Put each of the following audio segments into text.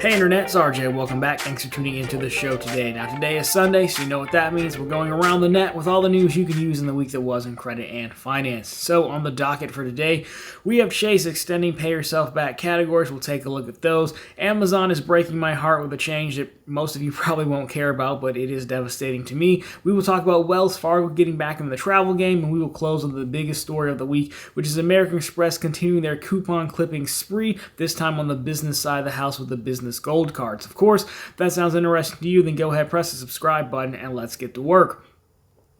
Hey Internet, it's RJ. Welcome back. Thanks for tuning into the show today. Now today is Sunday, so you know what that means. We're going around the net with all the news you can use in the week that was in credit and finance. So on the docket for today, we have Chase extending pay yourself back categories. We'll take a look at those. Amazon is breaking my heart with a change that most of you probably won't care about, but it is devastating to me. We will talk about Wells Fargo getting back in the travel game, and we will close with the biggest story of the week, which is American Express continuing their coupon clipping spree, this time on the business side of the house with the business gold cards. Of course, if that sounds interesting to you, then go ahead, press the subscribe button, and let's get to work.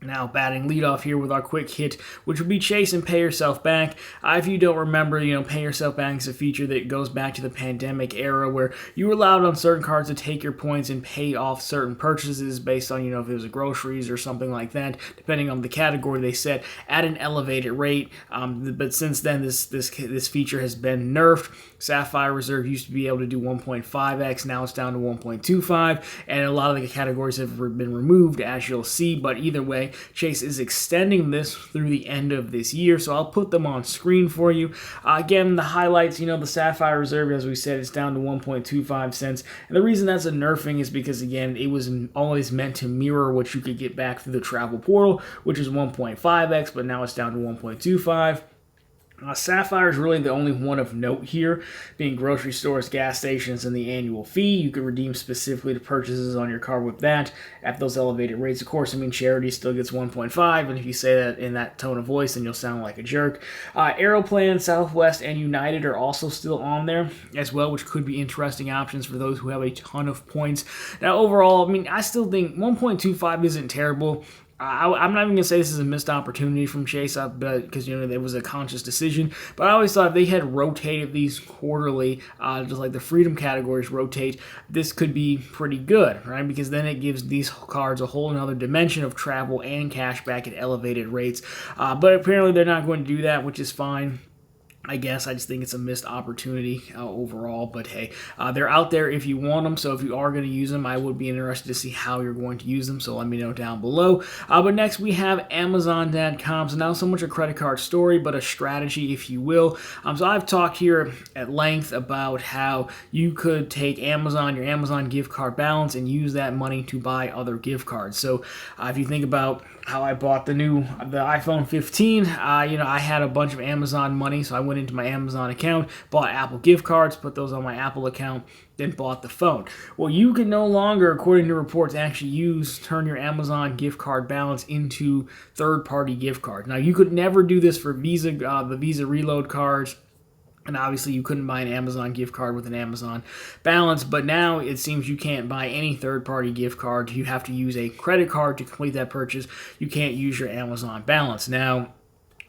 Now, batting leadoff here with our quick hit, which would be Chase and Pay Yourself Back. If you don't remember, Pay Yourself Back is a feature that goes back to the pandemic era where you were allowed on certain cards to take your points and pay off certain purchases based on, if it was groceries or something like that, depending on the category they set at an elevated rate. But since then, this feature has been nerfed. Sapphire Reserve used to be able to do 1.5x, now it's down to 1.25, and a lot of the categories have been removed, as you'll see, but either way, Chase is extending this through the end of this year, so I'll put them on screen for you. Again, the highlights, the Sapphire Reserve, as we said, is down to 1.25 cents, and the reason that's a nerfing is because, again, it was always meant to mirror what you could get back through the travel portal, which is 1.5x, but now it's down to 1.25. Sapphire is really the only one of note here, being grocery stores, gas stations, and the annual fee. You can redeem specifically to purchases on your card with that at those elevated rates. Of course, Charity still gets 1.5, and if you say that in that tone of voice, then you'll sound like a jerk. Aeroplan, Southwest, and United are also still on there as well, which could be interesting options for those who have a ton of points. Now, overall, I still think 1.25 isn't terrible. I'm not even going to say this is a missed opportunity from Chase because, it was a conscious decision. But I always thought if they had rotated these quarterly, just like the Freedom categories rotate, this could be pretty good, right? Because then it gives these cards a whole another dimension of travel and cash back at elevated rates. But apparently they're not going to do that, which is fine. I guess I just think it's a missed opportunity overall, but hey, they're out there if you want them, so if you are going to use them, I would be interested to see how you're going to use them, so let me know down below. But next we have Amazon.com, so not so much a credit card story, but a strategy, if you will. So I've talked here at length about how you could take your Amazon gift card balance, and use that money to buy other gift cards. So if you think about how I bought the iPhone 15, I had a bunch of Amazon money, so I went into my Amazon account, bought Apple gift cards, put those on my Apple account, then bought the phone. Well, you can no longer, according to reports, actually turn your Amazon gift card balance into third-party gift cards. Now, you could never do this for Visa, the Visa Reload cards. And obviously, you couldn't buy an Amazon gift card with an Amazon balance, but now it seems you can't buy any third-party gift card. You have to use a credit card to complete that purchase. You can't use your Amazon balance. Now,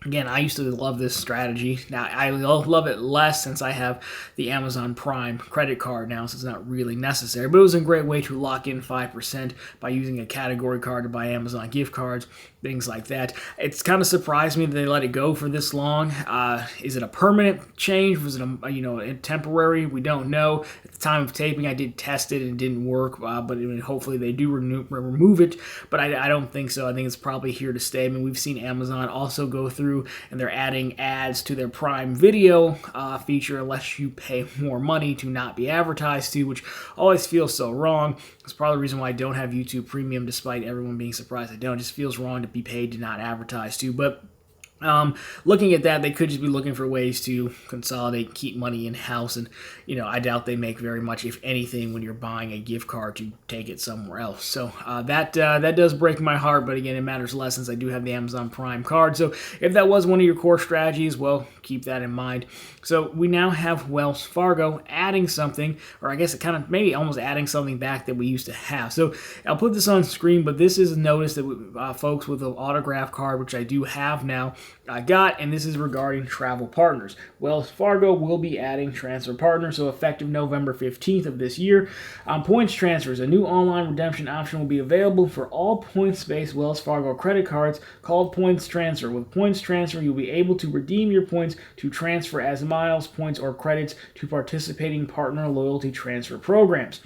again, I used to love this strategy. Now, I love it less since I have the Amazon Prime credit card now, so it's not really necessary. But it was a great way to lock in 5% by using a category card to buy Amazon gift cards, things like that. It's kind of surprised me that they let it go for this long. Is it a permanent change? Was it a temporary? We don't know. At the time of taping, I did test it and it didn't work, but hopefully they do remove it. But I don't think so. I think it's probably here to stay. We've seen Amazon also go through and they're adding ads to their Prime Video feature unless you pay more money to not be advertised to, which always feels so wrong. That's probably the reason why I don't have YouTube Premium, despite everyone being surprised I don't. It just feels wrong to be paid to not advertise to, but looking at that, they could just be looking for ways to consolidate, keep money in-house, and, I doubt they make very much, if anything, when you're buying a gift card to take it somewhere else. So that does break my heart, but again, it matters less since I do have the Amazon Prime card. So if that was one of your core strategies, well, keep that in mind. So we now have Wells Fargo adding something, or I guess it kind of maybe almost adding something back that we used to have. So I'll put this on screen, but this is a notice that folks with an autograph card, which I do have now, got, and this is regarding travel partners. Wells Fargo will be adding transfer partners, so effective November 15th of this year. Points transfers. A new online redemption option will be available for all points-based Wells Fargo credit cards called Points Transfer. With Points Transfer, you'll be able to redeem your points to transfer as miles, points, or credits to participating partner loyalty transfer programs.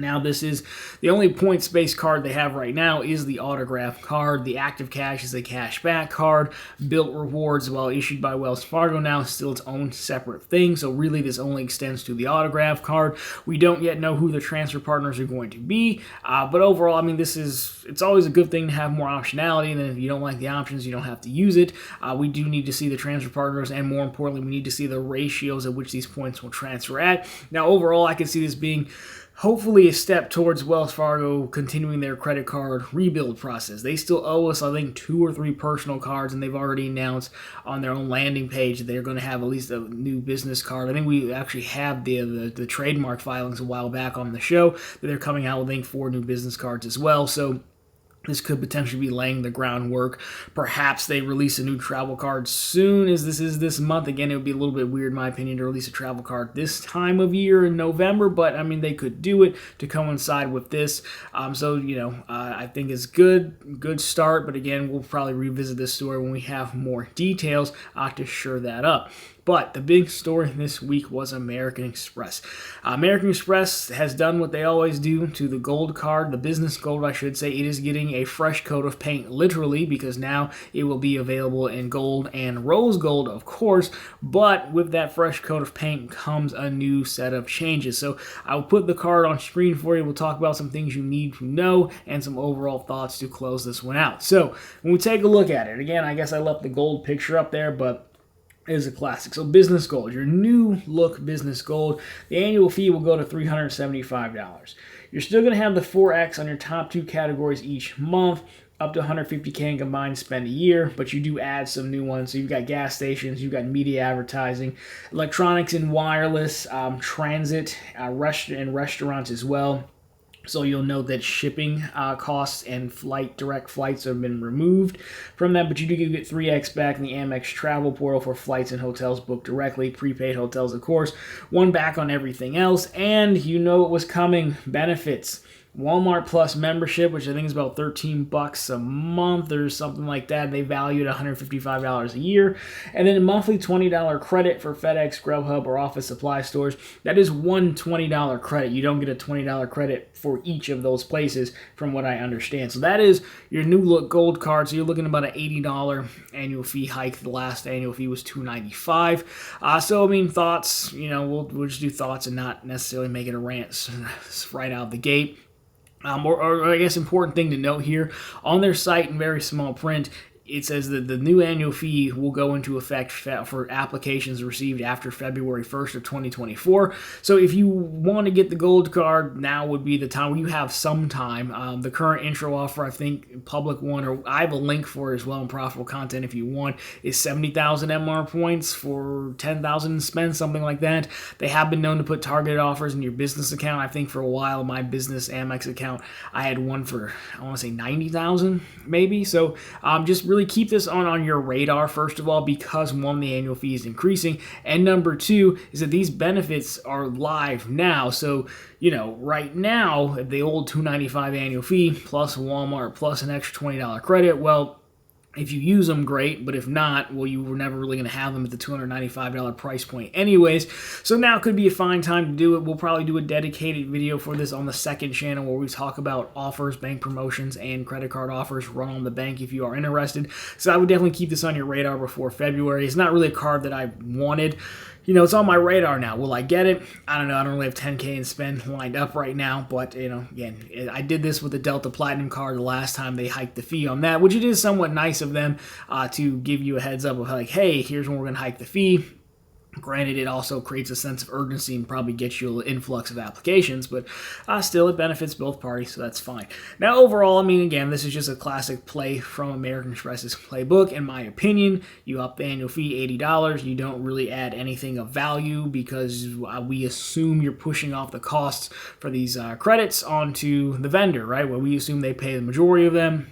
Now, this is the only points-based card they have right now is the autograph card. The active cash is a cashback card. Built rewards, while issued by Wells Fargo now, is still its own separate thing. So really, this only extends to the autograph card. We don't yet know who the transfer partners are going to be. But overall, I mean, it's always a good thing to have more optionality. And then if you don't like the options, you don't have to use it. We do need to see the transfer partners. And more importantly, we need to see the ratios at which these points will transfer at. Now, overall, I can see this being hopefully a step towards Wells Fargo continuing their credit card rebuild process. They still owe us, I think, 2 or 3 personal cards, and they've already announced on their own landing page that they're going to have at least a new business card. I think we actually have the trademark filings a while back on the show that they're coming out with, I think, 4 new business cards as well. So this could potentially be laying the groundwork. Perhaps they release a new travel card soon, as this is this month. Again, it would be a little bit weird, in my opinion, to release a travel card this time of year in November, but I mean, they could do it to coincide with this. I think it's good start, but again, we'll probably revisit this story when we have more details to shore that up. But the big story this week was American Express. American Express has done what they always do to the gold card, the business gold, I should say. It is getting a fresh coat of paint, literally, because now it will be available in gold and rose gold, of course. But with that fresh coat of paint comes a new set of changes. So I'll put the card on screen for you. We'll talk about some things you need to know and some overall thoughts to close this one out. So when we take a look at it, again, I guess I left the gold picture up there, but is a classic. So business gold, your new look business gold, the annual fee will go to $375. You're still going to have the 4X on your top 2 categories each month, up to $150K in combined spend a year, but you do add some new ones. So you've got gas stations, you've got media advertising, electronics and wireless, transit, and restaurants as well. So you'll note that shipping costs and direct flights have been removed from that, but you do get 3X back in the Amex travel portal for flights and hotels booked directly, prepaid hotels, of course, 1 back on everything else, and you know it was coming, benefits. Walmart Plus membership, which I think is about $13 a month or something like that. They value it $155 a year. And then a monthly $20 credit for FedEx, Grubhub, or office supply stores. That is one $20 credit. You don't get a $20 credit for each of those places, from what I understand. So that is your new look gold card. So you're looking at about an $80 annual fee hike. The last annual fee was $295. So I mean, thoughts. We'll just do thoughts and not necessarily make it a rant right out the gate. Or I guess important thing to note here, on their site in very small print, it says that the new annual fee will go into effect for applications received after February 1st of 2024. So if you want to get the gold card, now would be the time where you have some time. The current intro offer, I think, public one, or I have a link for it as well in profitable content if you want, is 70,000 MR points for 10,000 spend, something like that. They have been known to put targeted offers in your business account. I think for a while, my business Amex account, I had one for, I want to say 90,000 maybe. So just really keep this on your radar, first of all, because 1, the annual fee is increasing, and number 2 is that these benefits are live now. So right now, the old $295 annual fee plus Walmart plus an extra $20 credit, well, if you use them, great, but if not, well, you were never really going to have them at the $295 price point anyways. So now could be a fine time to do it. We'll probably do a dedicated video for this on the second channel where we talk about offers, bank promotions, and credit card offers run on the bank if you are interested. So I would definitely keep this on your radar before February. It's not really a card that I wanted. It's on my radar now. Will I get it? I don't know. I don't really have 10K in spend lined up right now, but, again, I did this with the Delta Platinum card the last time they hiked the fee on that, which it is somewhat nice of them to give you a heads up of like, hey, here's when we're going to hike the fee. Granted, it also creates a sense of urgency and probably gets you an influx of applications, but still, it benefits both parties, so that's fine. Now, overall, again, this is just a classic play from American Express's playbook. In my opinion, you up the annual fee $80. You don't really add anything of value because we assume you're pushing off the costs for these credits onto the vendor, right? Where we assume they pay the majority of them.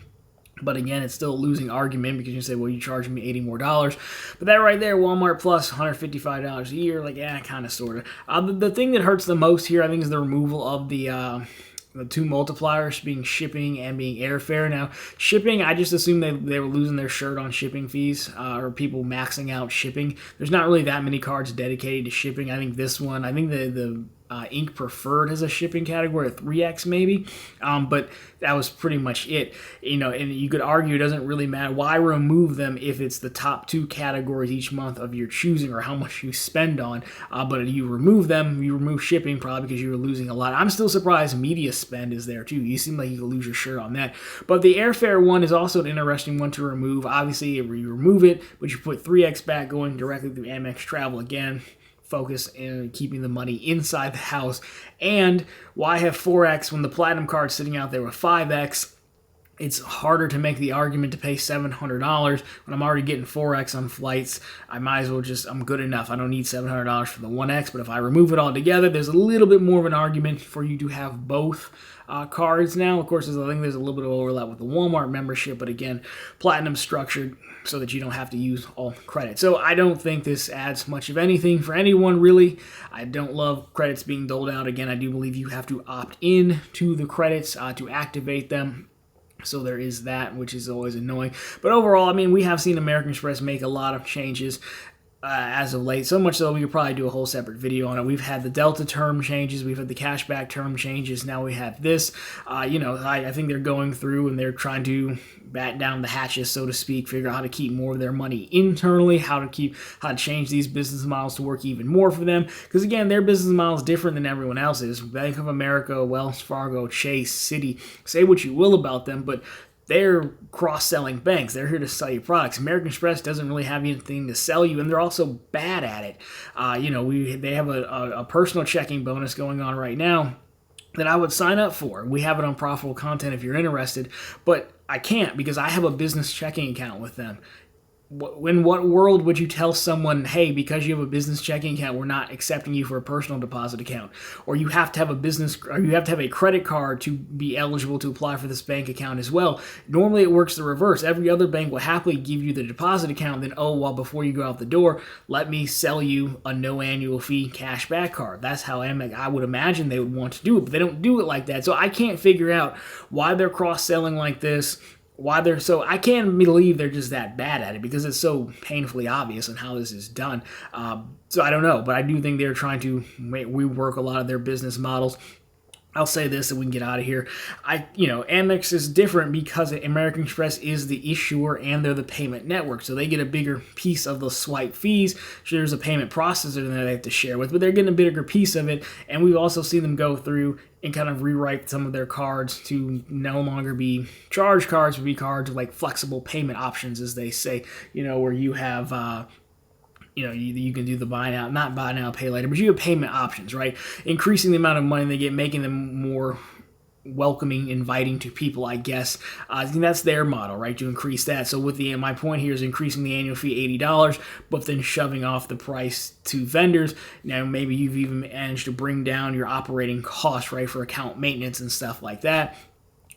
But again, it's still a losing argument because you say, well, you're charging me $80 more. But that right there, Walmart Plus, $155 a year, like, kind of, sort of. The thing that hurts the most here, I think, is the removal of the 2 multipliers being shipping and being airfare. Now, shipping, I just assume they were losing their shirt on shipping fees or people maxing out shipping. There's not really that many cards dedicated to shipping. I think this one, the Ink Preferred has a shipping category of 3x maybe, but that was pretty much it. And you could argue it doesn't really matter. Why remove them if it's the top 2 categories each month of your choosing or how much you spend on? But you remove them, you remove shipping probably because you were losing a lot. I'm still surprised media spend is there too. You seem like you could lose your shirt on that. But the airfare one is also an interesting one to remove. Obviously, you remove it, but you put 3x back going directly through Amex Travel again. Focus in keeping the money inside the house. And why have 4x when the Platinum card's sitting out there with 5x? It's harder to make the argument to pay $700 when I'm already getting 4x on flights. I might as well I'm good enough. I don't need $700 for the 1x, but if I remove it all together, there's a little bit more of an argument for you to have both cards now. Of course, I think there's a little bit of overlap with the Walmart membership, but again, Platinum's structured so that you don't have to use all credit. So I don't think this adds much of anything for anyone, really. I don't love credits being doled out. Again, I do believe you have to opt in to the credits to activate them. So there is that, which is always annoying. But overall, I mean, we have seen American Express make a lot of changes as of late. So much so we could probably do a whole separate video on it. We've had the Delta term changes. We've had the cashback term changes. Now we have this. I think they're going through and they're trying to bat down the hatches, so to speak, figure out how to keep more of their money internally, how to change these business models to work even more for them. Because again, their business model is different than everyone else's. Bank of America, Wells Fargo, Chase, Citi, say what you will about them, but they're cross-selling banks. They're here to sell you products. American Express doesn't really have anything to sell you, and they're also bad at it. They have a personal checking bonus going on right now that I would sign up for. We have it on Profitable Content if you're interested, but I can't because I have a business checking account with them. In what world would you tell someone, hey, because you have a business checking account, we're not accepting you for a personal deposit account? Or you have to have a credit card to be eligible to apply for this bank account as well. Normally it works the reverse. Every other bank will happily give you the deposit account, then, before you go out the door, let me sell you a no annual fee cash back card. That's how I would imagine they would want to do it, but they don't do it like that. So I can't figure out why they're cross-selling like this. I can't believe they're just that bad at it because it's so painfully obvious on how this is done. So I don't know, but I do think they're trying to rework a lot of their business models. I'll say this and we can get out of here. Amex is different because American Express is the issuer and they're the payment network. So they get a bigger piece of the swipe fees. Sure, there's a payment processor that they have to share with, but they're getting a bigger piece of it. And we've also seen them go through and kind of rewrite some of their cards to no longer be charge cards, but be cards with like flexible payment options, as they say, where you have you can do the not buy now, pay later, but you have payment options, right? Increasing the amount of money they get, making them more welcoming, inviting to people, I guess. I think that's their model, right? To increase that. So my point here is increasing the annual fee $80, but then shoving off the price to vendors. Now, maybe you've even managed to bring down your operating costs, right, for account maintenance and stuff like that.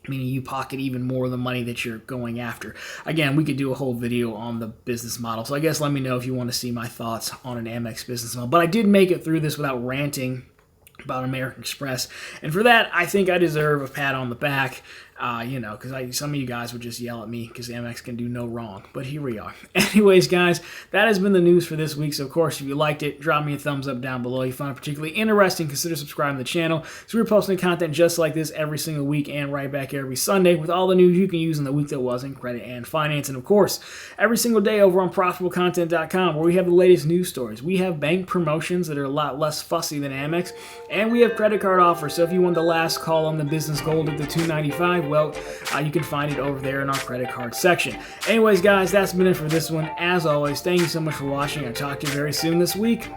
Meaning you pocket even more of the money that you're going after. Again, we could do a whole video on the business model. So I guess let me know if you want to see my thoughts on an Amex business model. But I did make it through this without ranting about American Express. And for that, I think I deserve a pat on the back. Because some of you guys would just yell at me because Amex can do no wrong. But here we are. Anyways, guys, that has been the news for this week. So, of course, if you liked it, drop me a thumbs up down below. If you found it particularly interesting, consider subscribing to the channel. So we're posting content just like this every single week and right back every Sunday with all the news you can use in the week that was in credit and finance. And, of course, every single day over on ProfitableContent.com where we have the latest news stories. We have bank promotions that are a lot less fussy than Amex. And we have credit card offers. So if you want the last call on the business gold at the $295, well, you can find it over there in our credit card section. Anyways, guys, that's been it for this one. As always, thank you so much for watching. I'll talk to you very soon this week.